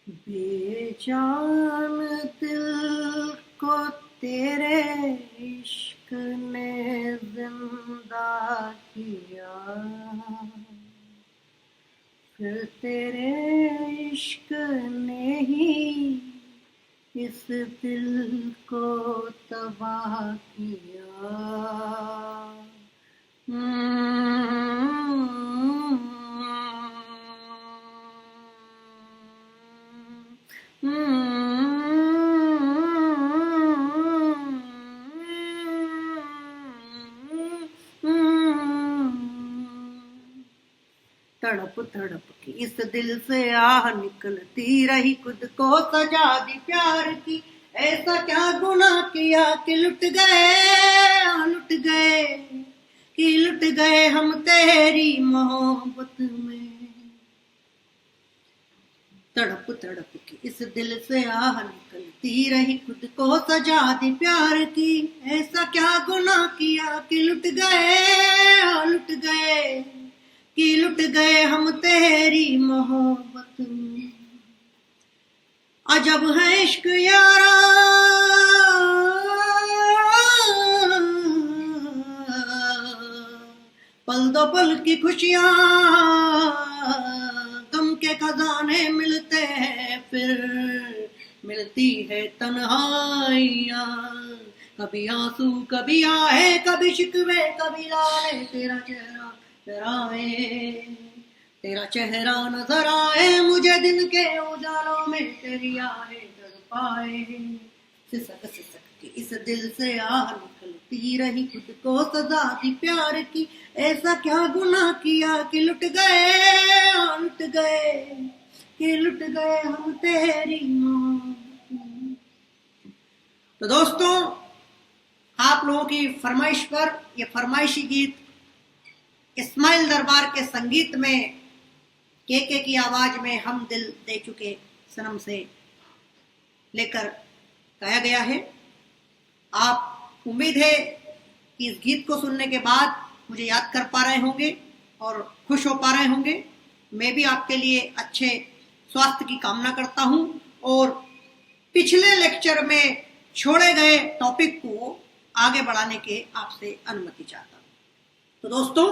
बेजान दिल को तेरे इश्क ने जिंदा किया, फिर तेरे इश्क ने ही इस दिल को तबाह किया। तड़प तड़प की इस दिल से आह निकलती रही, खुद को सजा दी प्यार की। ऐसा क्या गुनाह किया कि लुट गए हम तेरी मोहब्बत में। तड़प तड़प की इस दिल से आह निकलती रही, खुद को सजा दी प्यार की। ऐसा क्या गुनाह किया कि लुट गए हम तेरी मोहब्बत में। अजब है इश्क यारा, पल दो पल की खुशियां, गम के खजाने मिलते हैं, फिर मिलती है तन्हाइयां। कभी आंसू कभी आए, कभी शिकवे कभी लाए, तेरा चेहरा नजर आए मुझे दिन के उजालों में, तेरी आहें तड़पाए। सिसक सिसक के इस दिल से आह निकलती रही, खुद को सजा दी प्यार की। ऐसा क्या गुनाह किया कि लुट गए हम तेरी मोहब्बत। तो दोस्तों, आप लोगों की फरमाइश पर ये फरमाइशी गीत इस्माइल दरबार के संगीत में के की आवाज में हम दिल दे चुके सनम से लेकर गाया गया है। आप उम्मीद है कि इस गीत को सुनने के बाद मुझे याद कर पा रहे होंगे और खुश हो पा रहे होंगे। मैं भी आपके लिए अच्छे स्वास्थ्य की कामना करता हूं और पिछले लेक्चर में छोड़े गए टॉपिक को आगे बढ़ाने के आपसे अनुमति चाहता हूं। तो दोस्तों,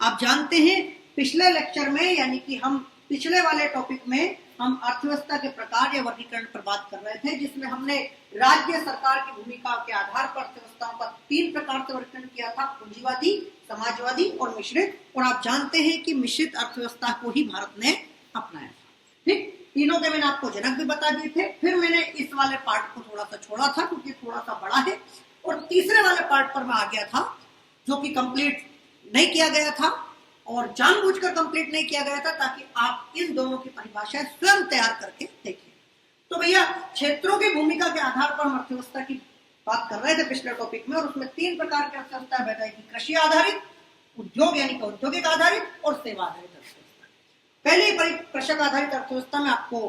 आप जानते हैं पिछले लेक्चर में, यानी कि हम पिछले वाले टॉपिक में हम अर्थव्यवस्था के प्रकार या वर्गीकरण पर बात कर रहे थे, जिसमें हमने राज्य सरकार की भूमिका के आधार पर अर्थव्यवस्थाओं का 3 प्रकार से वर्गीकरण किया था, पूंजीवादी, समाजवादी और मिश्रित। और आप जानते हैं कि मिश्रित अर्थव्यवस्था को ही भारत ने अपनाया था। ठीक, तीनों के मैंने आपको जनक भी बता दिए थे। फिर मैंने इस वाले पार्ट को थोड़ा सा छोड़ा था क्योंकि थोड़ा सा बड़ा है, और तीसरे वाले पार्ट पर मैं आ गया था जो कि कंप्लीट नहीं किया गया था और जानबूझकर कंप्लीट नहीं किया गया था ताकि आप इन दोनों की परिभाषाएं स्वयं तैयार करके देखें। तो भैया, क्षेत्रों की भूमिका के आधार पर हम अर्थव्यवस्था की बात कर रहे थे पिछले टॉपिक में, और उसमें 3 प्रकार की अर्थव्यवस्था बताई, कृषि आधारित, उद्योग यानी कि औद्योगिक आधारित और सेवा आधारित अर्थव्यवस्था। पहले कृषक आधारित अर्थव्यवस्था में आपको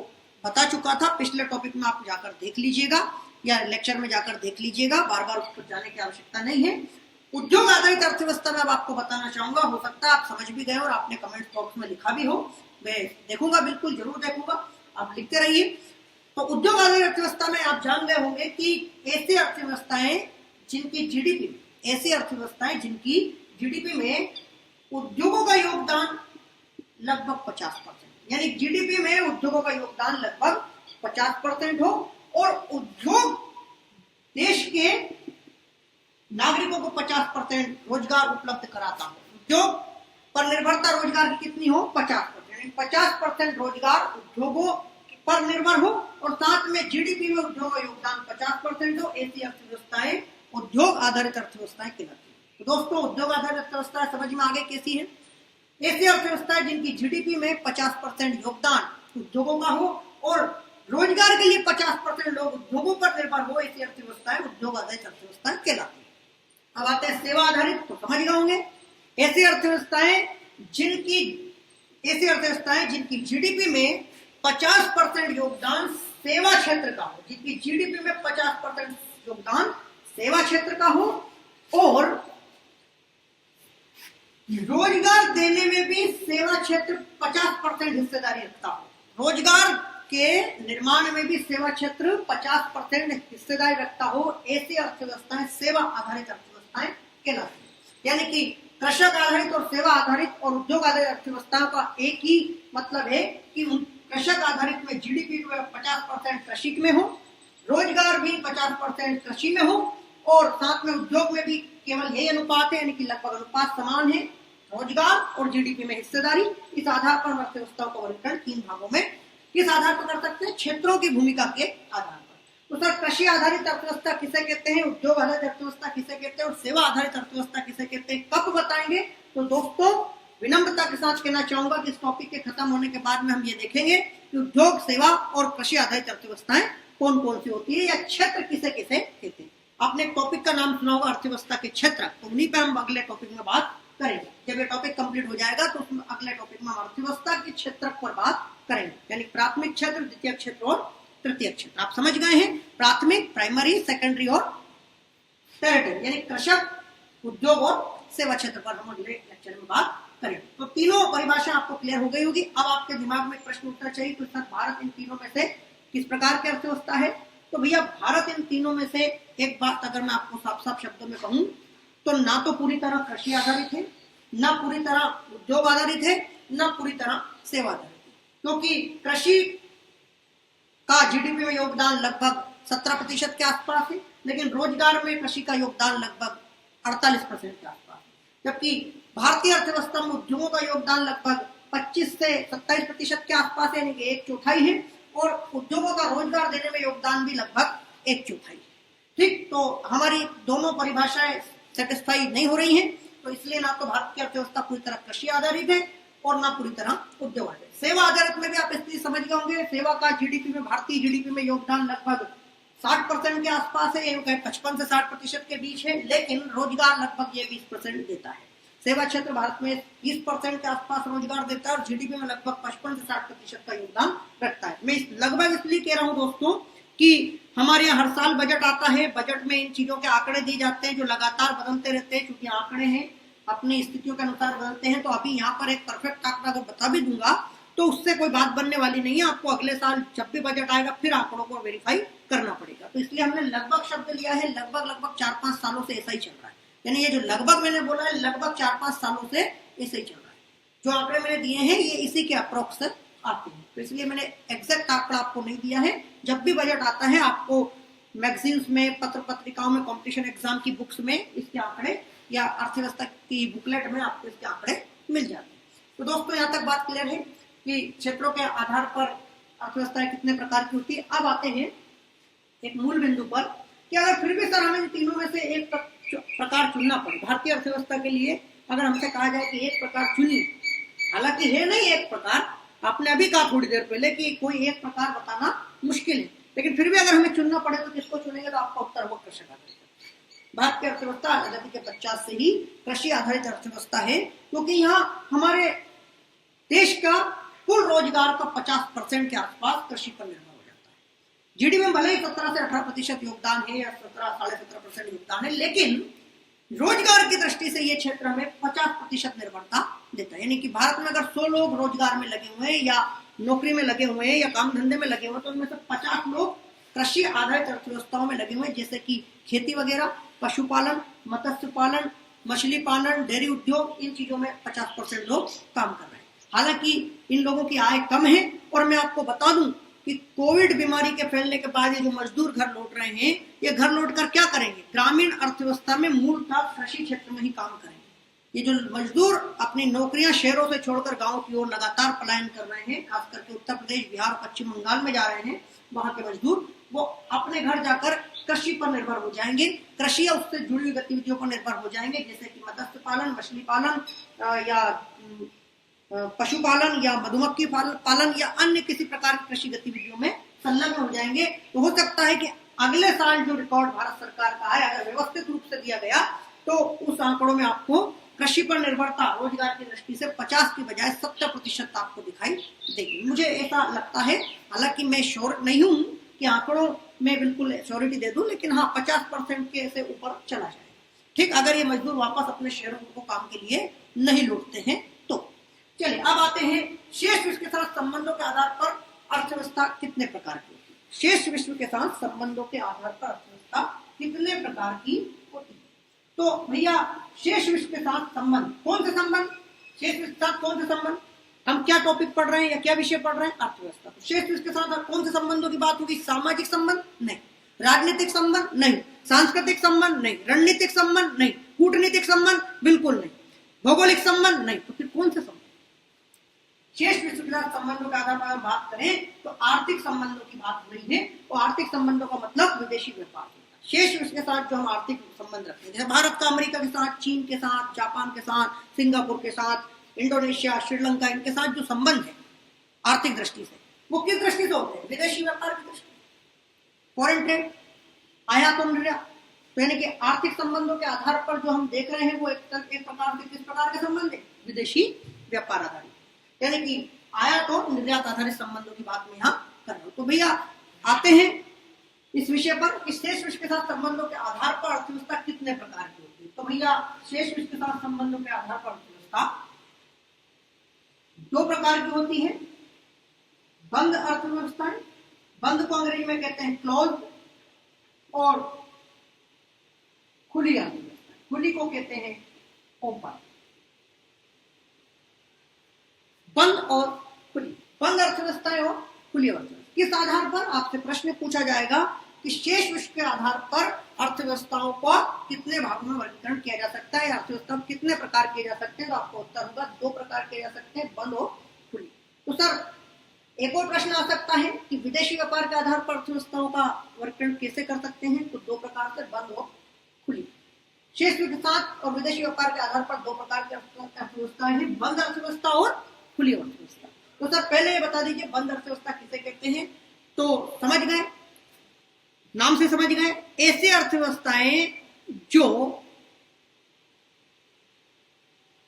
बता चुका था, पिछले टॉपिक में आप जाकर देख लीजिएगा या लेक्चर में जाकर देख लीजिएगा, बार बार उस पर जाने की आवश्यकता नहीं है। उद्योग आधारित अर्थव्यवस्था में अब आपको बताना चाहूंगा, हो सकता है आप समझ भी गए और आपने कमेंट बॉक्स में लिखा भी हो, मैं देखूंगा, बिल्कुल जरूर देखूंगा, आप लिखते रहिए। तो उद्योग आधारित अर्थव्यवस्था में आप जान गए होंगे कि ऐसी अर्थव्यवस्थाएं जिनकी जीडीपी में उद्योगों का योगदान लगभग 50%, यानी जीडीपी में उद्योगों का योगदान लगभग 50% हो और उद्योग देश के नागरिकों को 50% रोजगार उपलब्ध कराता हो। उद्योग पर निर्भरता रोजगार की कितनी हो? 50%, 50% रोजगार उद्योगों पर निर्भर हो और साथ में जीडीपी में उद्योग का योगदान 50% हो। ऐसी अर्थव्यवस्थाएं उद्योग आधारित अर्थव्यवस्थाएं कहलाती हैं। तो दोस्तों, उद्योग आधारित अर्थव्यवस्था समझ में आगे कैसी है? ऐसी अर्थव्यवस्थाएं जिनकी जीडीपी में 50% योगदान उद्योगों का हो और रोजगार के लिए 50% लोग उद्योगों पर निर्भर हो, ऐसी अर्थव्यवस्थाएं उद्योग आधारित अर्थव्यवस्थाएं कहलाती है। अब आते हैं सेवा आधारित, तो समझ गए होंगे। ऐसी अर्थव्यवस्थाएं जिनकी जीडीपी में 50% योगदान सेवा क्षेत्र का हो, जिनकी जीडीपी में 50% योगदान सेवा क्षेत्र का हो और रोजगार देने में भी सेवा क्षेत्र 50% हिस्सेदारी रखता हो। रोजगार के निर्माण में भी सेवा क्षेत्र 50% हिस्सेदारी रखता हो, ऐसी अर्थव्यवस्थाएं सेवा आधारित अर्थव्यवस्थाएं कहलाती हैं। यानी कि कृषक आधारित और सेवा आधारित और उद्योग आधारित अर्थव्यवस्थाओं का एक ही मतलब है कि कृषक आधारित में जीडीपी 50% कृषि में हो, रोजगार भी 50% कृषि में हो, और साथ में उद्योग में भी केवल यही अनुपात है, यानी कि लगभग अनुपात समान है, रोजगार और जीडीपी में हिस्सेदारी। इस आधार पर अर्थव्यवस्थाओं का वर्गीकरण 3 भागों में किस आधार पर कर सकते हैं? क्षेत्रों की भूमिका के आधार पर। तो सर कृषि आधारित अर्थव्यवस्था किसे कहते हैं, उद्योग आधारित अर्थव्यवस्था किसे कहते हैं और सेवा आधारित अर्थव्यवस्था किसे कहते हैं, कब बताएंगे? तो दोस्तों विनम्रता के साथ कहना चाहूंगा कि इस टॉपिक के खत्म होने के बाद में हम ये देखेंगे कि उद्योग, सेवा और कृषि आधारित अर्थव्यवस्थाएं कौन कौन सी होती है, या क्षेत्र किसे किसे कहते हैं। आपने एक टॉपिक का नाम सुना होगा अर्थव्यवस्था के क्षेत्र, तो उन्हीं पर हम अगले टॉपिक में बात करेंगे। जब ये टॉपिक कंप्लीट हो जाएगा तो अगले टॉपिक में हम अर्थव्यवस्था के क्षेत्र पर बात करेंगे, यानी प्राथमिक क्षेत्र, द्वितीय क्षेत्र और तृतीय क्षेत्र। आप समझ गए हैं, प्राथमिक, प्राइमरी, सेकेंडरी और टर्टियरी, यानी कृषक, उद्योग और सेवा क्षेत्र पर हम अगले लेक्चर में बात करेंगे। तो तीनों परिभाषा आपको क्लियर हो गई होगी। अब आपके दिमाग में प्रश्न उठना चाहिए तो सर भारत इन तीनों में से किस प्रकार की अर्थव्यवस्था है? तो भैया भारत इन तीनों में से एक बात अगर मैं आपको साफ साफ शब्दों में कहूं तो ना तो पूरी तरह कृषि आधारित है, ना पूरी तरह उद्योग आधारित है, ना पूरी तरह सेवा आधारित है। क्योंकि कृषि का जीडीपी में योगदान लगभग 17% के आसपास है, लेकिन रोजगार में कृषि का योगदान लगभग 48% के आसपास है। जबकि भारतीय अर्थव्यवस्था में उद्योगों का योगदान लगभग 25 से 27% के आसपास है, यानी कि 1/4 है, और उद्योगों का रोजगार देने में योगदान भी लगभग 1/4 है। ठीक, तो हमारी दोनों परिभाषाएं सेटिस्फाई नहीं हो रही हैं, तो इसलिए ना तो भारत की अर्थव्यवस्था पूरी तरह कृषि आधारित है और ना पूरी तरह उद्योग आधारित। सेवा आधारित में भी आप इसलिए समझ गए होंगे, सेवा का जीडीपी में, भारतीय जीडीपी में योगदान लगभग 60% के आसपास है, 55 से 60% के बीच है, लेकिन रोजगार लगभग ये 20% देता है। सेवा क्षेत्र भारत में 20% के आसपास रोजगार देता है और जीडीपी में लगभग 55 से 60% का योगदान रखता है। मैं लगभग इसलिए कह रहा हूं दोस्तों कि हमारे यहाँ हर साल बजट आता है, बजट में इन चीजों के आंकड़े दिए जाते हैं जो लगातार बदलते रहते हैं, क्योंकि आंकड़े हैं अपनी स्थितियों के अनुसार बदलते हैं। तो अभी यहाँ पर एक परफेक्ट आंकड़ा अगर बता भी दूंगा तो उससे कोई बात बनने वाली नहीं है। आपको अगले साल जब भी बजट आएगा फिर आंकड़ों को वेरीफाई करना पड़ेगा। तो इसलिए हमने लगभग शब्द लिया है, लगभग 4-5 सालों से ऐसा ही चल रहा है। यानी ये जो लगभग मैंने बोला है, लगभग 4-5 सालों से ऐसे ही चल रहा है। जो आंकड़े मैंने दिए हैं ये इसी के अप्रोक्स आते हैं, तो इसलिए मैंने एग्जैक्ट आंकड़ा आपको नहीं दिया है। जब भी बजट आता है आपको मैगजीन्स में, पत्र पत्रिकाओं में, कंपटीशन एग्जाम की बुक्स में इसके आंकड़े या अर्थव्यवस्था की बुकलेट में आपको इसके आंकड़े मिल जाते हैं। तो दोस्तों यहाँ तक बात क्लियर है कि क्षेत्रों के आधार पर अर्थव्यवस्था कितने प्रकार की होती है। अब आते हैं एक मूल बिंदु पर कि अगर फिर भी सर हमें तीनों में से एक प्रकार चुनना पड़े भारतीय अर्थव्यवस्था के लिए, अगर हमसे कहा जाए कि एक प्रकार चुनिए, हालांकि है नहीं एक प्रकार, आपने अभी कहा थोड़ी देर पहले कि कोई एक प्रकार बताना मुश्किल है, लेकिन फिर भी अगर हमें चुनना पड़े तो किसको चुनेंगे? तो आपका उत्तर होगा कृषि आधारित। भारत की अर्थव्यवस्था आजादी के 50 से ही कृषि आधारित अर्थव्यवस्था है, क्योंकि यहाँ हमारे देश का कुल रोजगार का 50% के आसपास कृषि पर निर्भर हो जाता है। जीडीपी में भले ही 17 से 18% योगदान है या 17-17.5% योगदान है, लेकिन रोजगार की दृष्टि से ये क्षेत्र हमें 50% निर्भरता देता है। यानी कि भारत में अगर 100 लोग रोजगार में लगे हुए हैं या नौकरी में लगे हुए हैं या काम धंधे में लगे हुए हैं, तो उनमें से 50 लोग कृषि आधारित अर्थव्यवस्थाओं में लगे हुए हैं, जैसे कि खेती वगैरह, पशुपालन, मत्स्य पालन, मछली पालन, डेयरी उद्योग, इन चीजों में 50% लोग काम कर रहे हैं। हालांकि इन लोगों की आय कम है, और मैं आपको बता दूं कि कोविड बीमारी के फैलने के बाद ये जो मजदूर घर लौट रहे हैं, ये घर लौट कर क्या करेंगे? ग्रामीण अर्थव्यवस्था में मूलतः कृषि क्षेत्र में ही काम करेंगे। ये जो मजदूर अपनी नौकरियां शहरों से छोड़कर गांव की ओर लगातार पलायन कर रहे हैं, खास करके उत्तर प्रदेश, बिहार, पश्चिम बंगाल में जा रहे हैं, वहां के मजदूर वो अपने घर जाकर कृषि पर निर्भर हो जाएंगे, कृषि या उससे जुड़ी हुई गतिविधियों पर निर्भर हो जाएंगे, जैसे कि मत्स्य पालन, मछली पालन या पशुपालन या मधुमक्खी पालन या अन्य किसी प्रकार की कृषि गतिविधियों में संलग्न हो जाएंगे। तो हो सकता है कि अगले साल जो रिकॉर्ड भारत सरकार का है, अगर व्यवस्थित रूप से दिया गया तो उस आंकड़ों में आपको कृषि पर निर्भरता रोजगार की दृष्टि से 50 की बजाय 70% आपको दिखाई देगी। मुझे ऐसा लगता है, हालांकि मैं श्योर नहीं हूं कि आंकड़ों में बिल्कुल श्योरिटी दे दूं, लेकिन हाँ 50% के से ऊपर चला जाएगा। ठीक, अगर ये मजदूर वापस अपने शहरों को काम के लिए नहीं लौटते हैं तो। चलिए अब आते हैं शेष विश्व के साथ संबंधों के आधार पर अर्थव्यवस्था कितने प्रकार की होती है? शेष विश्व के साथ संबंधों के आधार पर अर्थव्यवस्था कितने प्रकार की होती है? तो भैया शेष विश्व के साथ संबंध, कौन से संबंध? शेष विश्व के साथ कौन से संबंध? हम क्या टॉपिक पढ़ रहे हैं या क्या विषय पढ़ रहे हैं? अर्थव्यवस्था। तो शेष विश्व के साथ कौन से संबंधों की बात होगी? सामाजिक संबंध नहीं, राजनीतिक संबंध नहीं, सांस्कृतिक संबंध नहीं, रणनीतिक संबंध नहीं, कूटनीतिक संबंध बिल्कुल नहीं, भौगोलिक संबंध नहीं। तो फिर कौन से संबंध? शेष विश्व के साथ संबंधों के आधार पर बात करें तो आर्थिक संबंधों की बात हो रही है। और आर्थिक संबंधों का मतलब विदेशी व्यापार होता है। शेष विश्व के साथ जो हम आर्थिक संबंध रखते हैं, जैसे भारत का अमेरिका के साथ, चीन के साथ, जापान के साथ, सिंगापुर के साथ, इंडोनेशिया, श्रीलंका, इनके साथ जो संबंध है आर्थिक दृष्टि से, वो किस दृष्टि से होते हैं? विदेशी व्यापार की दृष्टि, फॉरेन ट्रेड, आयात और निर्यात। तो यानी कि आर्थिक संबंधों के आधार पर जो हम देख रहे हैं वो एक प्रकार से किस प्रकार के संबंध है? विदेशी व्यापार आधारित, यानी कि आयात और निर्यात आधारित संबंधों की बात मैं यहाँ कर रहा हूँ। तो भैया आते हैं इस विषय पर कि शेष विश्व के साथ संबंधों के आधार पर अर्थव्यवस्था कितने प्रकार की होती है। तो भैया शेष विश्व के साथ संबंधों के आधार पर अर्थव्यवस्था दो प्रकार की होती है। बंद अर्थव्यवस्थाएं, बंद को अंग्रेजी में कहते हैं क्लोज, और खुली अर्थव्यवस्था, खुली को कहते हैं ओपन। बंद और खुली, बंद अर्थव्यवस्थाएं और खुली अर्थव्यवस्था। किस आधार पर? आपसे प्रश्न पूछा जाएगा कि शेष विश्व के आधार पर अर्थव्यवस्थाओं को कितने भागों में वर्गीकरण किया जा सकता है, अर्थव्यवस्था कितने प्रकार किए जा सकते हैं। तो आपको उत्तर होगा दो प्रकार किए जा सकते हैं, बंद और खुली। तो सर एक और प्रश्न आ सकता है कि विदेशी व्यापार के आधार पर अर्थव्यवस्थाओं का वर्गीकरण कैसे कर सकते हैं? तो दो प्रकार से, बंद और खुली। शेष विश्व के साथ और विदेशी व्यापार के आधार पर दो प्रकार की अर्थव्यवस्थाएं हैं, बंद अर्थव्यवस्था और खुली अर्थव्यवस्था। तो सर पहले ये बता दीजिए बंद अर्थव्यवस्था किसे कहते हैं? तो समझ गए, नाम से समझ गए, ऐसी अर्थव्यवस्थाएं जो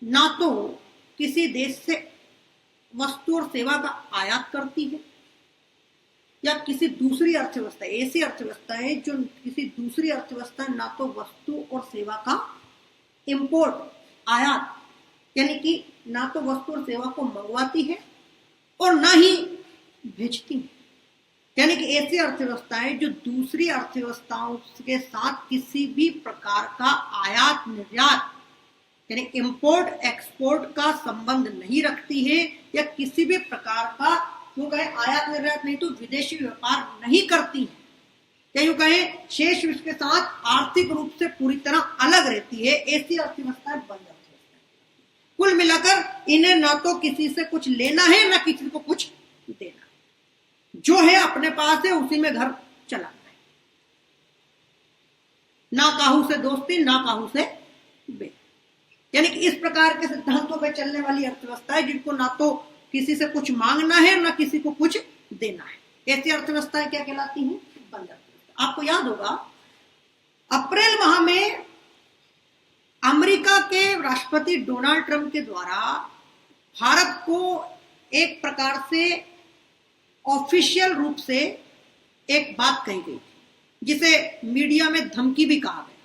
ना तो किसी देश से वस्तु और सेवा का आयात करती है, या किसी दूसरी अर्थव्यवस्था, ऐसी अर्थव्यवस्थाएं जो किसी दूसरी अर्थव्यवस्था ना तो वस्तु और सेवा का इंपोर्ट, आयात, यानी कि ना तो वस्तु और सेवा को मंगवाती है और ना ही भेजती है। यानी कि ऐसी अर्थव्यवस्थाएं जो दूसरी अर्थव्यवस्थाओं के साथ किसी भी प्रकार का आयात निर्यात यानी इंपोर्ट एक्सपोर्ट का संबंध नहीं रखती है, या किसी भी प्रकार का यूं कहे आयात निर्यात नहीं तो विदेशी व्यापार नहीं करती है, या यूं कहे शेष विश्व के साथ आर्थिक रूप से पूरी तरह अलग रहती है। ऐसी अर्थव्यवस्था बंद अर्थव्यवस्था। कुल मिलाकर इन्हें ना तो किसी से कुछ लेना है ना किसी को कुछ देना, जो है अपने पास है उसी में घर चलाना है, ना काहू से दोस्ती ना काहू से बे। यानी कि इस प्रकार के सिद्धांतों पर चलने वाली अर्थव्यवस्था है जिनको ना तो किसी से कुछ मांगना है ना किसी को कुछ देना है। ऐसी अर्थव्यवस्थाएं क्या कहलाती हैं? बंद अर्थव्यवस्था। आपको याद होगा अप्रैल माह में अमेरिका के राष्ट्रपति डोनाल्ड ट्रंप के द्वारा भारत को एक प्रकार से ऑफिशियल रूप से एक बात कही गई थी, जिसे मीडिया में धमकी भी कहा गया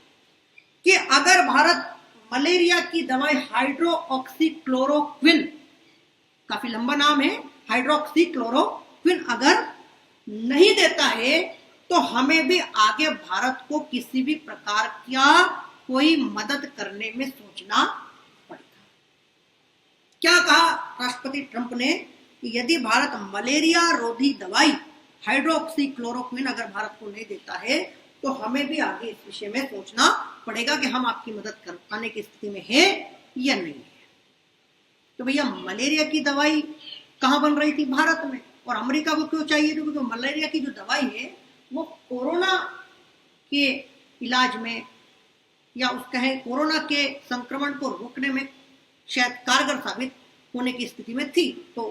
कि अगर भारत मलेरिया की दवाई हाइड्रोक्सीक्लोरोक्विन, काफी लंबा नाम है, हाइड्रोक्सीक्लोरोक्विन अगर नहीं देता है तो हमें भी आगे भारत को किसी भी प्रकार का कोई मदद करने में सोचना पड़ेगा। क्या कहा राष्ट्रपति ट्रंप ने कि यदि भारत मलेरिया रोधी दवाई हाइड्रोक्सीक्लोरोक्विन अगर भारत को नहीं देता है तो हमें भी आगे इस विषय में सोचना पड़ेगा कि हम आपकी मदद कर पाने की स्थिति में है या नहीं है। तो भैया मलेरिया की दवाई कहाँ बन रही थी? भारत में। और अमेरिका को क्यों चाहिए? क्योंकि मलेरिया की जो दवाई है वो कोरोना के इलाज में या उस कहें कोरोना के संक्रमण को रोकने में शायद कारगर साबित होने की स्थिति में थी। तो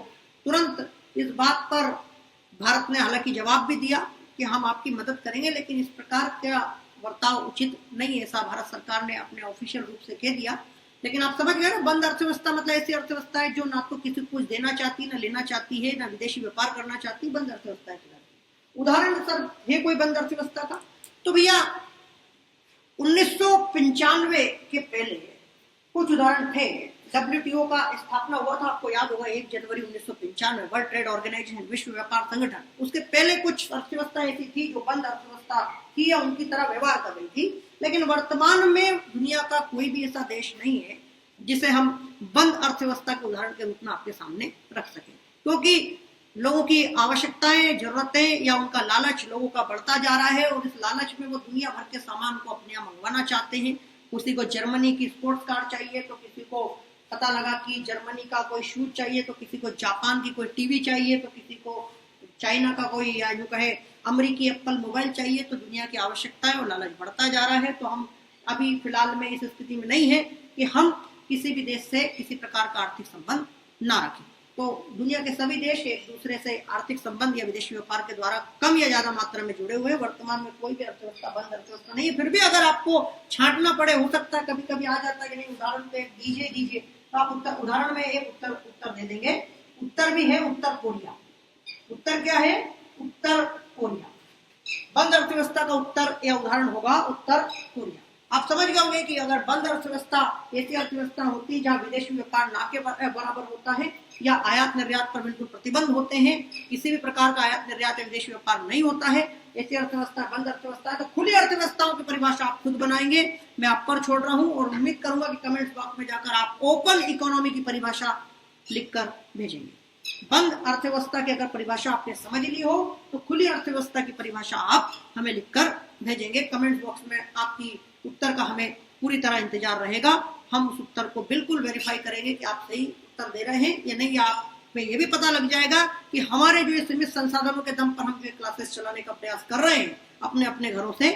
तुरंत इस बात पर भारत ने हालांकि जवाब भी दिया कि हम आपकी मदद करेंगे, लेकिन इस प्रकार का बर्ताव उचित नहीं है, ऐसा भारत सरकार ने अपने ऑफिशियल रूप से कह दिया। लेकिन आप समझ गए ना, बंद अर्थव्यवस्था मतलब ऐसी अर्थव्यवस्था है जो ना तो किसी को कुछ देना चाहती, ना लेना चाहती है, ना विदेशी व्यापार करना चाहती, बंद अर्थव्यवस्था है। उदाहरण सर है कोई बंद अर्थव्यवस्था का? तो भैया 1995 के पहले कुछ उदाहरण थे। WTO का स्थापना हुआ था, आपको याद होगा, 1 जनवरी 1995, वर्ल्ड ट्रेड ऑर्गेनाइजेशन, विश्व व्यापार संगठन। उसके पहले कुछ अर्थव्यवस्था ऐसी थी जो बंद अर्थव्यवस्था थी या उनकी तरह व्यवहार कर रही थी, लेकिन वर्तमान में दुनिया का कोई भी ऐसा देश नहीं है जिसे हम बंद अर्थव्यवस्था के उदाहरण के रूप में आपके सामने रख सके, क्योंकि लोगों की आवश्यकताएं, जरूरतें या उनका लालच लोगों का बढ़ता जा रहा है, और इस लालच में वो दुनिया भर के सामान को अपने यहाँ मंगवाना चाहते हैं। किसी को जर्मनी की स्पोर्ट्स कार चाहिए, तो किसी को पता लगा कि जर्मनी का कोई शूज चाहिए, तो किसी को जापान की कोई टीवी चाहिए, तो किसी को चाइना का कोई, या यूं कहे अमेरिकी एप्पल मोबाइल चाहिए। तो दुनिया की आवश्यकता है और लालच बढ़ता जा रहा है। तो हम अभी फिलहाल में इस स्थिति में नहीं है कि हम किसी भी देश से किसी प्रकार का आर्थिक संबंध ना रखें। तो दुनिया के सभी देश एक दूसरे से आर्थिक संबंध या विदेशी व्यापार के द्वारा कम या ज्यादा मात्रा में जुड़े हुए। वर्तमान में कोई भी अर्थव्यवस्था बंद अर्थव्यवस्था नहीं है। फिर भी अगर आपको छांटना पड़े, हो सकता है कभी कभी आ जाता है कि नहीं उदाहरण पे दीजिए, तो आप उदाहरण में एक उत्तर दे देंगे। उत्तर भी है उत्तर कोरिया। उत्तर क्या है? उत्तर कोरिया। बंद अर्थव्यवस्था का उत्तर या उदाहरण होगा उत्तर कोरिया। आप समझ गए होंगे कि अगर बंद अर्थव्यवस्था ऐसी अर्थव्यवस्था होती है जहां विदेशी व्यापार ना के बराबर होता है, या आयात निर्यात पर बिल्कुल प्रतिबंध होते हैं, किसी भी प्रकार का आयात निर्यात या विदेशी व्यापार नहीं होता है, ऐसी अर्थव्यवस्था बंद अर्थव्यवस्था है। तो खुली अर्थव्यवस्थाओं की परिभाषा आप खुद बनाएंगे, मैं आप पर छोड़ रहा हूं, और उम्मीद करूंगा कि कमेंट्स बॉक्स में जाकर आप ओपन इकोनॉमी की परिभाषा लिखकर भेजेंगे। बंद अर्थव्यवस्था की अगर परिभाषा आपने समझ ली हो, तो खुली अर्थव्यवस्था की परिभाषा आप हमें लिखकर भेजेंगे। कमेंट बॉक्स में आपकी उत्तर का हमें पूरी तरह इंतजार रहेगा। हम उस उत्तर को बिल्कुल वेरीफाई करेंगे कि आप सही उत्तर दे रहे हैं या नहीं, या आपको ये भी पता लग जाएगा कि हमारे जो सीमित संसाधनों के दम पर हम जो क्लासेस चलाने का प्रयास कर रहे हैं अपने अपने घरों से,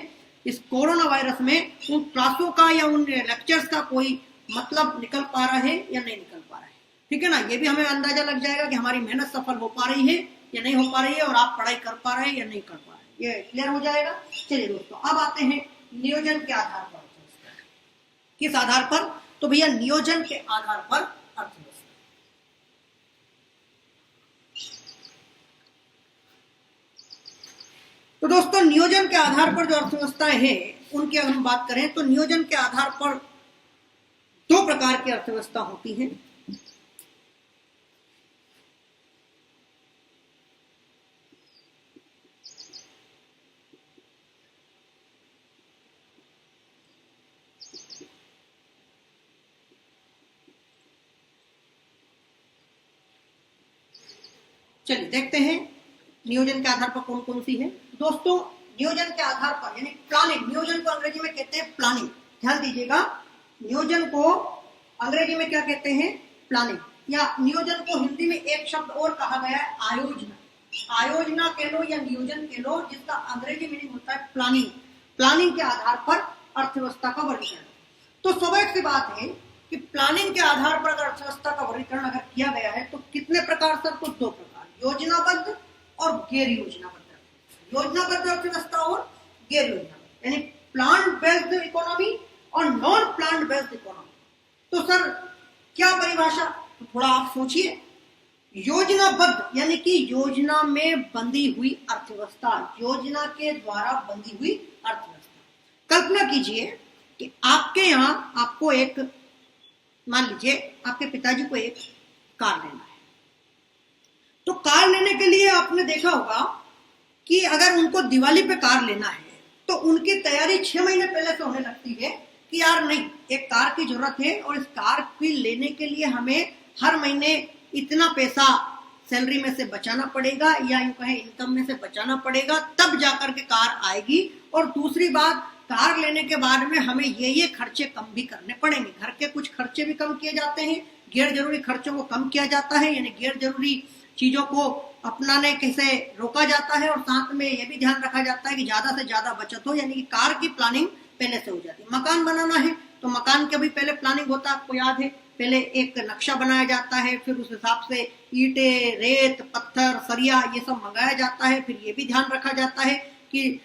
इस कोरोना वायरस में उन क्लासों का या उन लेक्चर्स का कोई मतलब निकल पा रहा है या नहीं निकल पा रहा है। ठीक है ना? ये भी हमें अंदाजा लग जाएगा कि हमारी मेहनत सफल हो पा रही है या नहीं हो पा रही है, और आप पढ़ाई कर पा रहे हैं या नहीं कर पा रहे हैं। ये क्लियर हो जाएगा। चलिए दोस्तों, अब आते हैं नियोजन के आधार पर। किस आधार पर? तो भैया नियोजन के आधार पर अर्थव्यवस्था। तो दोस्तों, नियोजन के आधार पर जो अर्थव्यवस्थाएं हैं उनकी अगर हम बात करें, तो नियोजन के आधार पर 2 प्रकार की अर्थव्यवस्था होती है। चलिए देखते हैं नियोजन के आधार पर कौन कौन सी है। दोस्तों, नियोजन के आधार पर यानी प्लानिंग, नियोजन को अंग्रेजी में कहते हैं प्लानिंग। ध्यान दीजिएगा, नियोजन को अंग्रेजी में क्या कहते हैं? प्लानिंग। या नियोजन को हिंदी में एक शब्द और कहा गया है, आयोजना। आयोजना कह लो या नियोजन कह लो, जिसका अंग्रेजी मीनिंग होता है प्लानिंग। प्लानिंग के आधार पर अर्थव्यवस्था का वर्गीकरण। तो स्वाभाविक सी बात है कि प्लानिंग के आधार पर अगर अर्थव्यवस्था का वर्गीकरण अगर किया गया है, तो कितने प्रकार से? तो 2 प्रकार, योजनाबद्ध और गैर योजनाबद्ध। योजनाबद्ध अर्थव्यवस्था और गैर योजनाबद्ध, यानी प्लान बेस्ड इकोनॉमी और नॉन प्लान बेस्ड इकोनॉमी। तो सर क्या परिभाषा? तो थोड़ा आप सोचिए। योजनाबद्ध यानी कि योजना में बंधी हुई अर्थव्यवस्था, योजना के द्वारा बंधी हुई अर्थव्यवस्था। कल्पना कीजिए कि आपके यहाँ आपको एक, मान लीजिए आपके पिताजी को एक कार लेना है। तो कार लेने के लिए आपने देखा होगा कि अगर उनको दिवाली पे कार लेना है, तो उनकी तैयारी 6 महीने पहले से होने लगती है कि यार नहीं, एक कार की जरूरत है और इस कार की लेने के लिए हमें हर महीने इतना पैसा सैलरी में से बचाना पड़ेगा, या यूं कहें इनकम में से बचाना पड़ेगा, तब जाकर के कार आएगी। और दूसरी बात, कार लेने के बाद में हमें ये खर्चे कम भी करने पड़ेंगे। घर के कुछ खर्चे भी कम किए जाते हैं, गैर जरूरी खर्चों को कम किया जाता है, यानी गैर जरूरी चीजों को अपनाने कैसे रोका जाता है, और साथ में यह भी ध्यान रखा जाता है कि ज्यादा से ज्यादा बचत हो, यानी कि कार की प्लानिंग पहले से हो जाती है। मकान बनाना है तो मकान का भी पहले प्लानिंग होता है, आपको याद है, पहले एक नक्शा बनाया जाता है, फिर उस हिसाब से ईंटें, रेत, पत्थर, सरिया ये सब मंगाया जाता है। फिर ये भी ध्यान रखा जाता है कि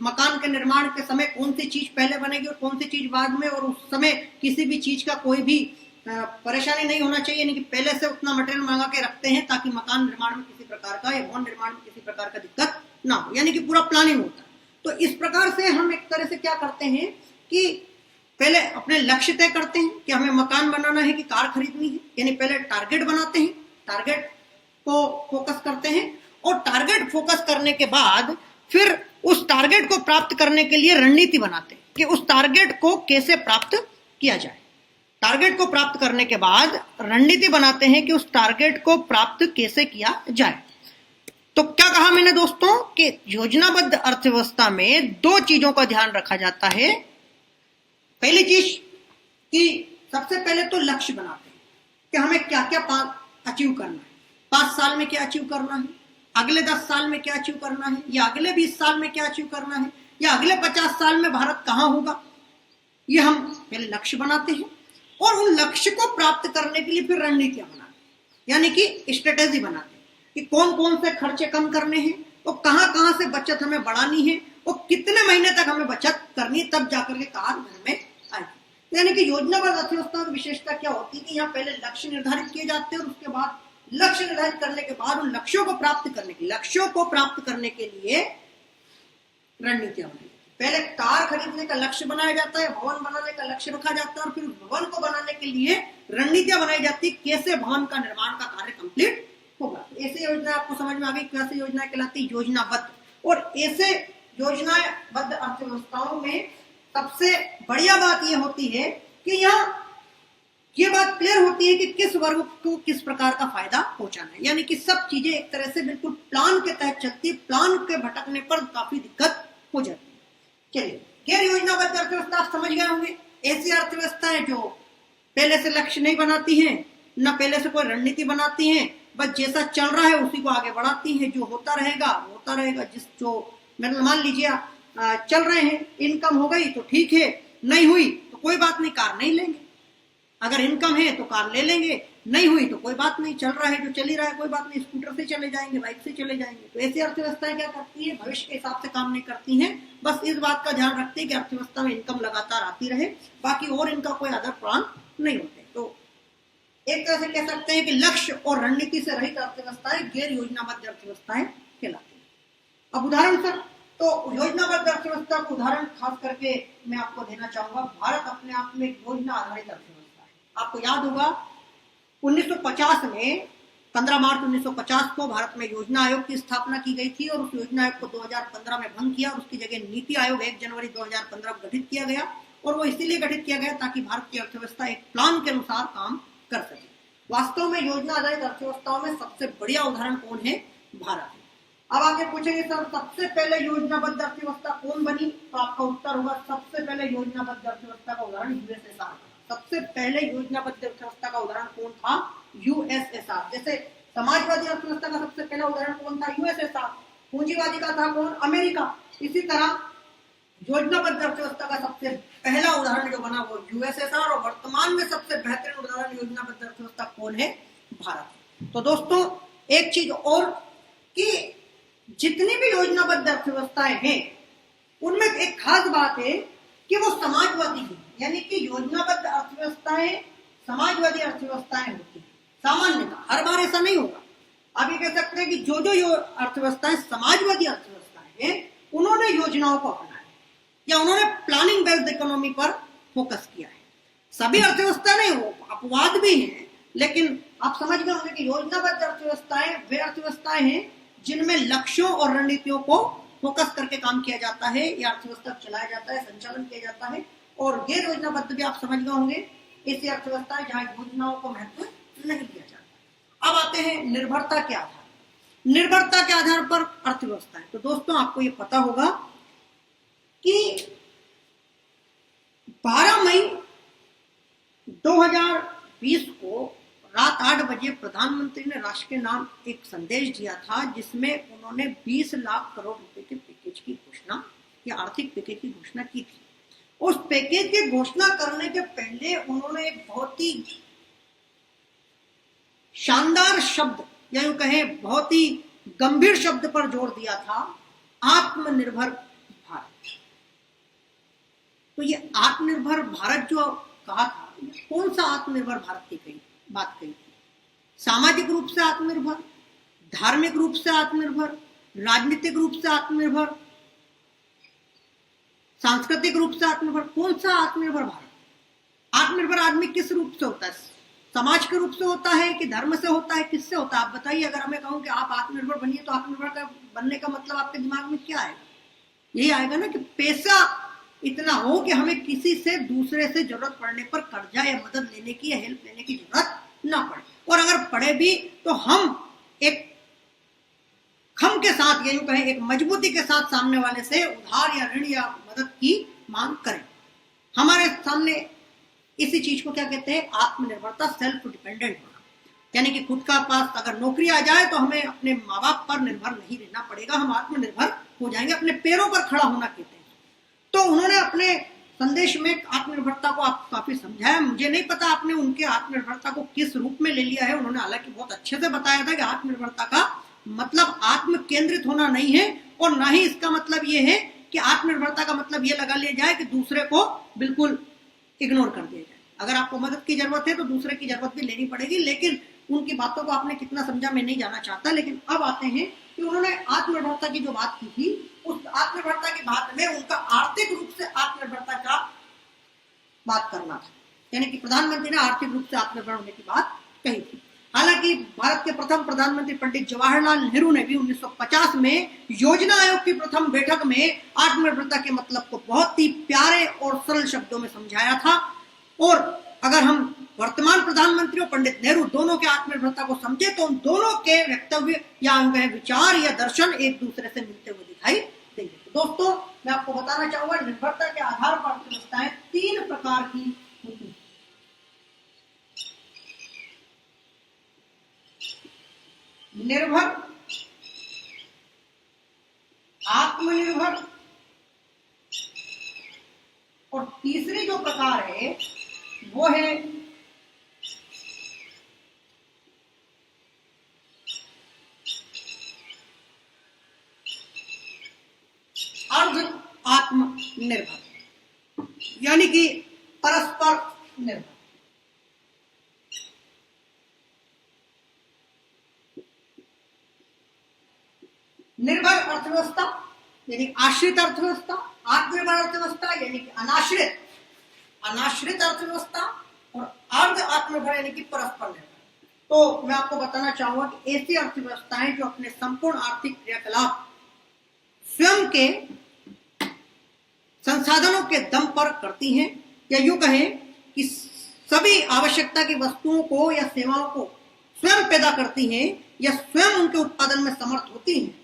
मकान के निर्माण के समय कौन सी चीज पहले बनेगी और कौन सी चीज बाद में, और उस समय किसी भी चीज का कोई भी परेशानी नहीं होना चाहिए, यानी कि पहले से उतना मटेरियल मंगा के रखते हैं ताकि मकान निर्माण में किसी प्रकार का या भवन निर्माण में किसी प्रकार का दिक्कत ना हो, यानी कि पूरा प्लानिंग होता है। तो इस प्रकार से हम एक तरह से क्या करते हैं कि पहले अपने लक्ष्य तय करते हैं कि हमें मकान बनाना है कि कार खरीदनी है, यानी पहले टारगेट बनाते हैं, टारगेट को फोकस करते हैं, और टारगेट फोकस करने के बाद फिर उस टारगेट को प्राप्त करने के लिए रणनीति बनाते हैं कि उस टारगेट को कैसे प्राप्त किया जाए। टारगेट को प्राप्त करने के बाद रणनीति बनाते हैं कि उस टारगेट को प्राप्त कैसे किया जाए। तो क्या कहा मैंने दोस्तों कि योजनाबद्ध अर्थव्यवस्था में दो चीजों का ध्यान रखा जाता है। पहली चीज कि सबसे पहले तो लक्ष्य बनाते हैं कि हमें क्या क्या अचीव करना है, 5 साल में क्या अचीव करना है, अगले 10 साल में क्या अचीव करना है, या अगले 20 साल में क्या अचीव करना है, या अगले 50 साल में भारत कहां होगा। ये हम पहले लक्ष्य बनाते हैं और उन लक्ष्य को प्राप्त करने के लिए फिर रणनीतियां बनाते हैं, यानी कि स्ट्रेटेजी बनाते हैं कि कौन कौन से खर्चे कम करने हैं, और कहां कहां से बचत हमें बढ़ानी है, और कितने महीने तक हमें बचत करनी है, तब जाकर के कार घर में आएगी। यानी कि योजनाबद्ध अर्थव्यवस्था की विशेषता क्या होती है कि यहाँ पहले लक्ष्य निर्धारित किए जाते हैं और उसके बाद लक्ष्य निर्धारित करने के बाद उन लक्ष्यों को प्राप्त करने के लिए रणनीतियां बनाई। पहले कार खरीदने का लक्ष्य बनाया जाता है, भवन बनाने का लक्ष्य रखा जाता है, और फिर भवन को बनाने के लिए रणनीतियां बनाई जाती है कैसे भवन का निर्माण का कार्य कंप्लीट होगा। ऐसे योजना आपको समझ में आ गई कैसे योजना कहलाती है, योजनाबद्ध। और ऐसे योजनाबद्ध अर्थव्यवस्थाओं में सबसे बढ़िया बात यह होती है कि यहाँ ये बात क्लियर होती है कि किस वर्ग को किस प्रकार का फायदा पहुंचाना है, यानी कि सब चीजें एक तरह से बिल्कुल प्लान के तहत चलती है, प्लान के भटकने पर काफी दिक्कत हो जाती है। चलिए, गैर योजनाबद्ध अर्थव्यवस्था आप समझ गए होंगे। ऐसी अर्थव्यवस्था है जो पहले से लक्ष्य नहीं बनाती है, न पहले से कोई रणनीति बनाती है, बस जैसा चल रहा है उसी को आगे बढ़ाती है, जो होता रहेगा। जिस जो मान लीजिए चल रहे हैं, इनकम हो गई तो ठीक है, नहीं हुई तो कोई बात नहीं, कार नहीं लेंगे। अगर इनकम है तो कार ले लेंगे, नहीं हुई तो कोई बात नहीं, चल रहा है जो चल ही रहा है कोई बात नहीं, स्कूटर से चले जाएंगे, बाइक से चले जाएंगे। तो ऐसी अर्थव्यवस्थाएं क्या करती है, भविष्य के हिसाब से काम नहीं करती हैं, बस इस बात का ध्यान रखती है कि अर्थव्यवस्था में इनकम लगातार आती रहे, बाकी और इनका कोई अदर प्लान नहीं होते। तो एक तरह से कह सकते हैं कि लक्ष्य और रणनीति से रहित अर्थव्यवस्थाएं गैर योजनाबद्ध अर्थव्यवस्थाएं कहलाती है। अब उदाहरण सर, तो योजनाबद्ध अर्थव्यवस्था को उदाहरण खास करके मैं आपको देना चाहूंगा। भारत अपने आप में योजना आधारित अर्थव्यवस्था है। आपको याद होगा 1950 में 15 मार्च 1950 को भारत में योजना आयोग की स्थापना की गई थी, और उस योजना आयोग को 2015 में भंग किया, और उसकी जगह नीति आयोग 1 जनवरी 2015 को गठित किया गया। और वो इसीलिए गठित किया गया ताकि भारत की अर्थव्यवस्था एक प्लान के अनुसार काम कर सके। वास्तव में योजना आधारित अर्थव्यवस्थाओं में सबसे बढ़िया उदाहरण कौन है, भारत है। अब आगे पूछेंगे सर सबसे पहले योजनाबद्ध अर्थव्यवस्था कौन बनी, तो आपका उत्तर होगा सबसे पहले योजनाबद्ध अर्थव्यवस्था का उदाहरण यूएसएसआर। सबसे पहले योजनाबद्ध अर्थव्यवस्था का उदाहरण कौन था, यूएसएसआर। जैसे समाजवादी अर्थव्यवस्था का सबसे पहला उदाहरण कौन था, यूएसएसआर। पूंजीवादी का था कौन, अमेरिका। इसी तरह योजनाबद्ध अर्थव्यवस्था का सबसे पहला उदाहरण जो बना वो यूएसएसआर, और वर्तमान में सबसे बेहतरीन उदाहरण योजनाबद्ध अर्थव्यवस्था कौन है, भारत। तो दोस्तों एक चीज और कि जितनी भी योजनाबद्ध अर्थव्यवस्थाएं हैं उनमें एक खास बात है कि वो समाजवादी है, यानी कि योजनाबद्ध अर्थव्यवस्थाएं समाजवादी अर्थव्यवस्थाएं होती है। सामान्यतः हर बार ऐसा नहीं होगा। आप ये कह सकते हैं कि जो अर्थव्यवस्थाएं समाजवादी अर्थव्यवस्थाएं हैं उन्होंने योजनाओं को अपनाया या उन्होंने प्लानिंग बेस्ड इकोनॉमी पर फोकस किया है। सभी अर्थव्यवस्था नहीं, वो अपवाद भी हैं, लेकिन आप समझ गए होंगे कि योजनाबद्ध अर्थव्यवस्थाएं वे अर्थव्यवस्थाएं हैं जिनमें लक्ष्यों और रणनीतियों को फोकस करके काम किया जाता है, या अर्थव्यवस्था चलाया जाता है, संचालन किया जाता है। और गैर योजनाबद्ध भी आप समझ गए होंगे ऐसी अर्थव्यवस्थाएं जहां योजनाओं को महत्व नहीं दिया जाता। अब आते हैं निर्भरता के आधार, निर्भरता के आधार पर अर्थव्यवस्थाएं। तो दोस्तों आपको ये पता होगा कि 12 मई 2020 को रात 8 बजे प्रधानमंत्री ने राष्ट्र के नाम एक संदेश दिया था, जिसमें उन्होंने 20 लाख करोड़ रुपए के पैकेज की घोषणा या आर्थिक पैकेज की घोषणा की थी। उस पैकेज की घोषणा करने के पहले उन्होंने एक बहुत ही शानदार शब्द या यूं कहें बहुत ही गंभीर शब्द पर जोर दिया था, आत्मनिर्भर भारत। तो ये आत्मनिर्भर भारत जो कहा था, कौन सा आत्मनिर्भर भारत की बात कही थी? सामाजिक रूप से आत्मनिर्भर, धार्मिक रूप से आत्मनिर्भर, राजनीतिक रूप से आत्मनिर्भर, सांस्कृतिक रूप से आत्मनिर्भर? कौन सा आत्मनिर्भर भारत? आत्मनिर्भर आदमी किस रूप से होता है? समाज के रूप से होता है कि धर्म से होता है, किससे होता है? आप बताइए। अगर हमें कहूं कि आप आत्मनिर्भर बनिए, तो आत्मनिर्भर बनने का मतलब आपके दिमाग में क्या है? यही आएगा ना कि पैसा इतना हो कि हमें किसी से, दूसरे से जरूरत पड़ने पर कर्जा या मदद लेने की या हेल्प लेने की जरूरत ना पड़े, और अगर पड़े भी तो हम एक खम के साथ, या यूं कहें एक मजबूती के साथ सामने वाले से उधार या ऋण या मदद की मांग करें। हमारे सामने इसी चीज को क्या कहते हैं? आत्मनिर्भरता, सेल्फ डिपेंडेंट होना। यानी कि खुद का पास अगर नौकरी आ जाए तो हमें अपने माँ बाप पर निर्भर नहीं रहना पड़ेगा, हम आत्मनिर्भर हो जाएंगे, अपने पैरों पर खड़ा होना कहते हैं। तो उन्होंने अपने संदेश में आत्मनिर्भरता को आप काफी समझाया। मुझे नहीं पता आपने उनके आत्मनिर्भरता को किस रूप में ले लिया है। उन्होंने हालांकि बहुत अच्छे से बताया था कि आत्मनिर्भरता का मतलब आत्म केंद्रित होना नहीं है, और ना ही इसका मतलब ये है कि आत्मनिर्भरता का मतलब ये लगा लिया जाए कि दूसरे को बिल्कुल इग्नोर कर दिया जाए। अगर आपको मदद की जरूरत है तो दूसरे की जरूरत भी लेनी पड़ेगी, लेकिन उनकी बातों को आपने कितना समझा मैं नहीं जाना चाहता। लेकिन अब आते हैं कि उन्होंने आत्मनिर्भरता की जो बात की थी, उस आत्मनिर्भरता की बात में उनका आर्थिक रूप से आत्मनिर्भरता का बात करना था। यानी कि प्रधानमंत्री ने आर्थिक रूप से आत्मनिर्भर होने की बात कही थी। हालांकि भारत के प्रथम प्रधानमंत्री पंडित जवाहरलाल नेहरू ने भी 1950 में योजना आयोग की प्रथम बैठक में आत्मनिर्भरता के मतलब को बहुत ही प्यारे और सरल शब्दों में समझाया था। और अगर हम वर्तमान प्रधानमंत्री और पंडित नेहरू दोनों के आत्मनिर्भरता को समझे तो उन दोनों के वक्तव्य या उनके विचार या दर्शन एक दूसरे से मिलते हुए दिखाई देंगे। तो दोस्तों, मैं आपको बताना चाहूंगा, निर्भरता के आधार पर अर्थव्यवस्थाएं 3 प्रकार की होती है। निर्भर, आत्मनिर्भर, और तीसरी जो प्रकार है वो है अर्ध आत्मनिर्भर, यानी कि परस्पर निर्भर। निर्भर अर्थव्यवस्था यानी आश्रित अर्थव्यवस्था, आत्मनिर्भर अर्थव्यवस्था यानी कि अनाश्रित अर्थव्यवस्था, और अर्ध आत्मनिर्भर यानी कि परस्पर निर्भर। तो मैं आपको बताना चाहूंगा कि ऐसी अर्थव्यवस्थाएं जो अपने संपूर्ण आर्थिक क्रियाकलाप स्वयं के संसाधनों के दम पर करती हैं, या यूं कहें कि सभी आवश्यकता की वस्तुओं को या सेवाओं को स्वयं पैदा करती हैं या स्वयं उनके उत्पादन में समर्थ होती हैं,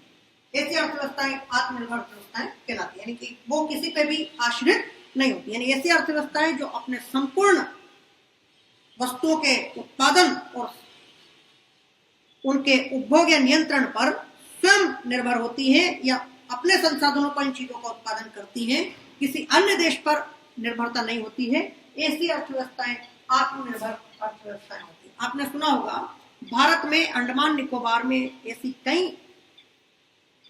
ऐसी अर्थव्यवस्थाएं आत्मनिर्भर अर्थव्यवस्थाएं कहलाती है। यानी कि वो किसी पे भी आश्रित नहीं होती। यानी ऐसी अर्थव्यवस्थाएं जो अपने संपूर्ण वस्तुओं के उत्पादन और उनके उपभोग या नियंत्रण पर स्वयं निर्भर होती हैं या अपने संसाधनों पर इन चीजों का उत्पादन करती हैं, किसी अन्य देश पर निर्भरता नहीं होती है। ऐसी अर्थव्यवस्थाएं आत्मनिर्भर अर्थव्यवस्थाएं होती है। आपने सुना होगा भारत में अंडमान निकोबार में ऐसी कई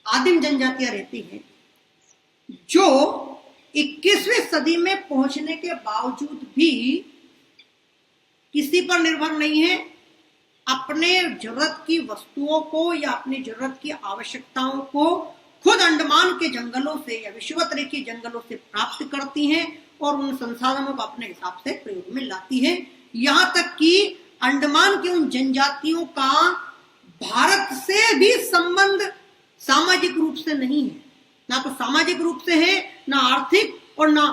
आदिम जनजातियां रहती हैं जो 21वीं सदी में पहुंचने के बावजूद भी किसी पर निर्भर नहीं है, अपने जरूरत की वस्तुओं को या अपनी जरूरत की आवश्यकताओं को खुद अंडमान के जंगलों से या विषुवत रेखीय जंगलों से प्राप्त करती हैं और उन संसाधनों को अपने हिसाब से प्रयोग में लाती हैं। यहां तक कि अंडमान की उन जनजातियों का भारत से भी संबंध सामाजिक रूप से नहीं है, ना तो सामाजिक रूप से है, ना आर्थिक और ना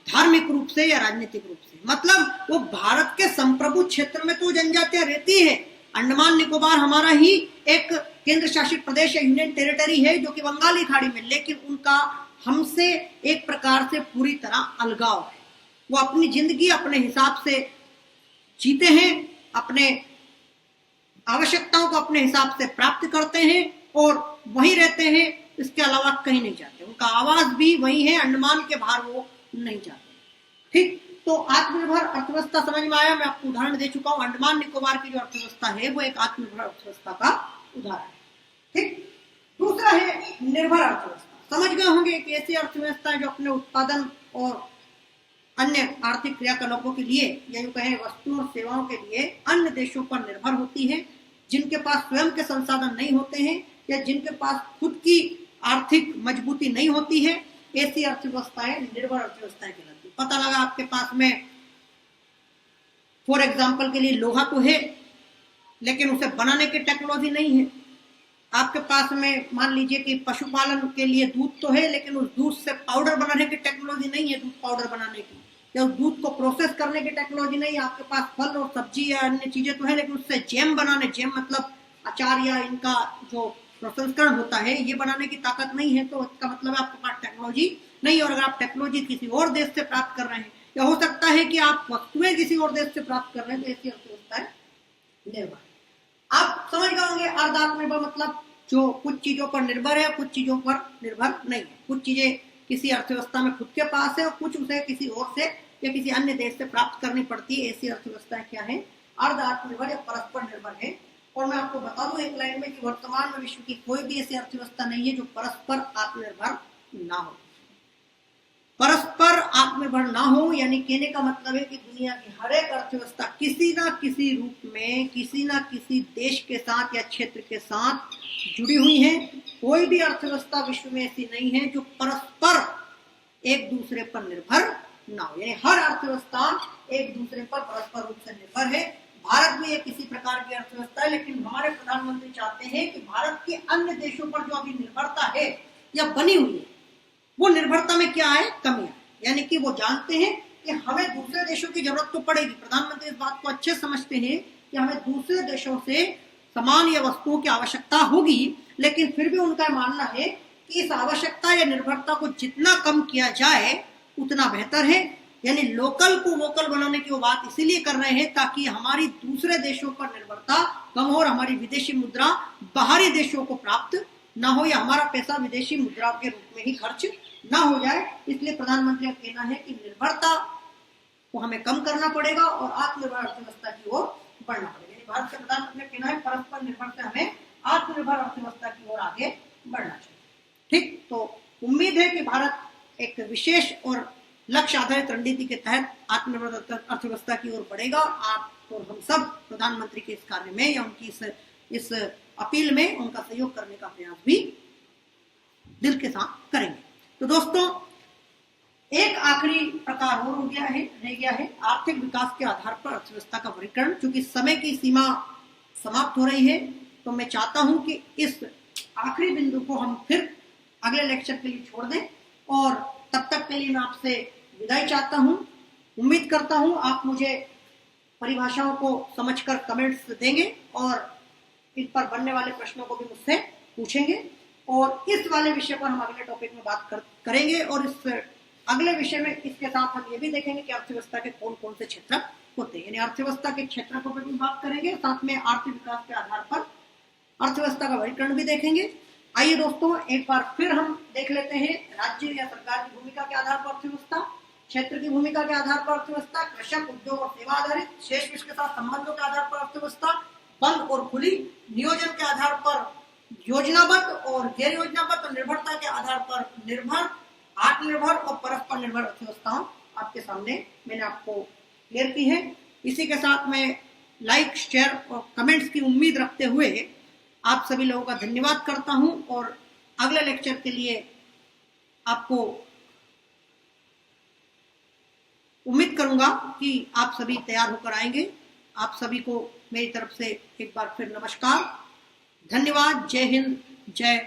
धार्मिक रूप से या राजनीतिक रूप से। मतलब वो भारत के संप्रभु क्षेत्र में तो जनजातियां रहती है। अंडमान निकोबार हमारा ही एक केंद्र शासित प्रदेश या यूनियन टेरिटरी है जो कि बंगाली खाड़ी में, लेकिन उनका हमसे एक प्रकार से पूरी तरह अलगाव है। वो अपनी जिंदगी अपने हिसाब से जीते हैं, अपने आवश्यकताओं को अपने हिसाब से प्राप्त करते हैं और वहीं रहते हैं, इसके अलावा कहीं नहीं जाते। उनका आवाज भी वही है, अंडमान के बाहर वो नहीं जाते। ठीक, तो आत्मनिर्भर अर्थव्यवस्था समझ में आया। मैं आपको उदाहरण दे चुका हूं। अंडमान निकोबार की जो अर्थव्यवस्था है वो एक आत्मनिर्भर अर्थव्यवस्था का उदाहरण है। ठीक, दूसरा है निर्भर अर्थव्यवस्था। समझ गए होंगे कि ऐसी अर्थव्यवस्था जो अपने उत्पादन और अन्य आर्थिक क्रियाकलापों के लिए या यूं कहें वस्तुओं और सेवाओं के लिए अन्य देशों पर निर्भर होती है, जिनके पास स्वयं के संसाधन नहीं होते हैं या जिनके पास खुद की आर्थिक मजबूती नहीं होती है, ऐसी अर्थव्यवस्थाएं निर्भर अर्थव्यवस्थाएं कहलाती है। पता लगा आपके पास में फॉर एग्जाम्पल के लिए लोहा तो है लेकिन उसे बनाने की टेक्नोलॉजी नहीं है। आपके पास में मान लीजिए कि पशुपालन के लिए दूध तो है लेकिन उस दूध से पाउडर बनाने की टेक्नोलॉजी नहीं है, दूध पाउडर बनाने की, या उस दूध को प्रोसेस करने की टेक्नोलॉजी नहीं है। आपके पास फल और सब्जी या अन्य चीजें तो है लेकिन उससे जैम बनाने, जैम मतलब अचार या इनका जो प्रसंस्करण होता है, ये बनाने की ताकत नहीं है। तो इसका मतलब है आपके पास टेक्नोलॉजी नहीं है। और अगर आप टेक्नोलॉजी किसी और देश से प्राप्त कर रहे हैं या हो सकता है कि आप वस्तुएं किसी और देश से प्राप्त कर रहे हैं, तो ऐसी अर्थव्यवस्था है निर्भर। आप समझ गए होंगे अर्धात्मनिर्भर मतलब जो कुछ चीजों पर निर्भर है, कुछ चीजों पर निर्भर नहीं है। कुछ चीजें किसी अर्थव्यवस्था में खुद के पास है और कुछ उसे किसी और से या किसी अन्य देश से प्राप्त करनी पड़ती है। ऐसी अर्थव्यवस्था क्या है? अर्धात्मनिर्भर या परस्पर निर्भर है। और मैं आपको बता दूं एक लाइन में कि वर्तमान में विश्व की कोई भी ऐसी अर्थव्यवस्था नहीं है जो परस्पर आत्मनिर्भर ना हो। परस्पर आत्मनिर्भर ना हो यानी कहने का मतलब है कि दुनिया की हर एक अर्थव्यवस्था किसी ना किसी रूप में किसी ना किसी देश के साथ या क्षेत्र के साथ जुड़ी हुई है। कोई भी अर्थव्यवस्था विश्व में ऐसी नहीं है जो परस्पर एक दूसरे पर निर्भर ना हो, यानी हर अर्थव्यवस्था एक दूसरे पर परस्पर रूप से निर्भर है। भारत भी एक किसी प्रकार की अर्थव्यवस्था है, लेकिन हमारे प्रधानमंत्री चाहते हैं कि भारत के अन्य देशों पर जो अभी निर्भरता है या बनी हुई है, वो निर्भरता में क्या है? कमी है। यानी कि वो जानते हैं कि हमें दूसरे देशों की जरूरत तो पड़ेगी। प्रधानमंत्री इस बात को अच्छे समझते हैं कि हमें दूसरे देशों से सामान या वस्तुओं की आवश्यकता होगी, लेकिन फिर भी उनका मानना है कि इस आवश्यकता या निर्भरता को जितना कम किया जाए उतना बेहतर है। यानी लोकल को वोकल बनाने की वो बात इसीलिए कर रहे हैं ताकि हमारी दूसरे देशों पर निर्भरता कम हो और हमारी विदेशी मुद्रा बाहरी देशों को प्राप्त ना हो या हमारा पैसा विदेशी मुद्रा के रूप में ही खर्च ना हो जाए। इसलिए प्रधानमंत्री का कहना है कि निर्भरता को हमें कम करना पड़ेगा और आत्मनिर्भर अर्थव्यवस्था की ओर बढ़ना पड़ेगा। भारत के प्रधानमंत्री का कहना है परस्पर निर्भर से हमें आत्मनिर्भर अर्थव्यवस्था की ओर आगे बढ़ना चाहिए। ठीक, तो उम्मीद है कि भारत एक विशेष और लक्ष्य आधारित रणनीति के तहत आत्मनिर्भर अर्थव्यवस्था की ओर बढ़ेगा। आप और हम सब प्रधानमंत्री के इस कार्य में या उनकी इस अपील में उनका सहयोग करने का प्रयास भी दिल के साथ करेंगे। तो दोस्तों, एक आखिरी प्रकार और रह गया है आर्थिक विकास के आधार पर अर्थव्यवस्था का वर्गीकरण। चूंकि समय की सीमा समाप्त हो रही है, तो मैं चाहता हूं कि इस आखिरी बिंदु को हम फिर अगले लेक्चर के लिए छोड़ दें और तब तक के लिए मैं आपसे विदाई चाहता हूं। उम्मीद करता हूं आप मुझे परिभाषाओं को समझकर कमेंट्स देंगे और इन पर बनने वाले प्रश्नों को भी मुझसे पूछेंगे और इस वाले विषय पर हम अगले टॉपिक में बात करेंगे। और इस अगले विषय में इसके साथ हम ये भी देखेंगे कि अर्थव्यवस्था के कौन कौन से क्षेत्र होते हैं, यानी अर्थव्यवस्था के क्षेत्रों पर भी बात करेंगे, साथ में आर्थिक विकास के आधार पर अर्थव्यवस्था का वर्गीकरण भी देखेंगे। आइए दोस्तों, एक बार फिर हम देख लेते हैं राज्य या सरकार की भूमिका के आधार पर अर्थव्यवस्था, क्षेत्र की भूमिका के आधार पर अर्थव्यवस्था, कृषक, उद्योग और सेवा आधारित, शेष विश्व के साथ संबंधों के आधार पर अर्थव्यवस्था, बंद और खुली, नियोजन के आधार पर योजनाबद्ध और गैर योजनाबद्ध और निर्भरता के आधार पर निर्भर, आत्मनिर्भर और परस्पर निर्भर अर्थव्यवस्थाओं आपके सामने मैंने आपको क्लियर की है। इसी के साथ मैं लाइक, शेयर और कमेंट्स की उम्मीद रखते हुए आप सभी लोगों का धन्यवाद करता हूं और अगले लेक्चर के लिए आपको उम्मीद करूंगा कि आप सभी तैयार होकर आएंगे। आप सभी को मेरी तरफ से एक बार फिर नमस्कार, धन्यवाद, जय हिंद, जय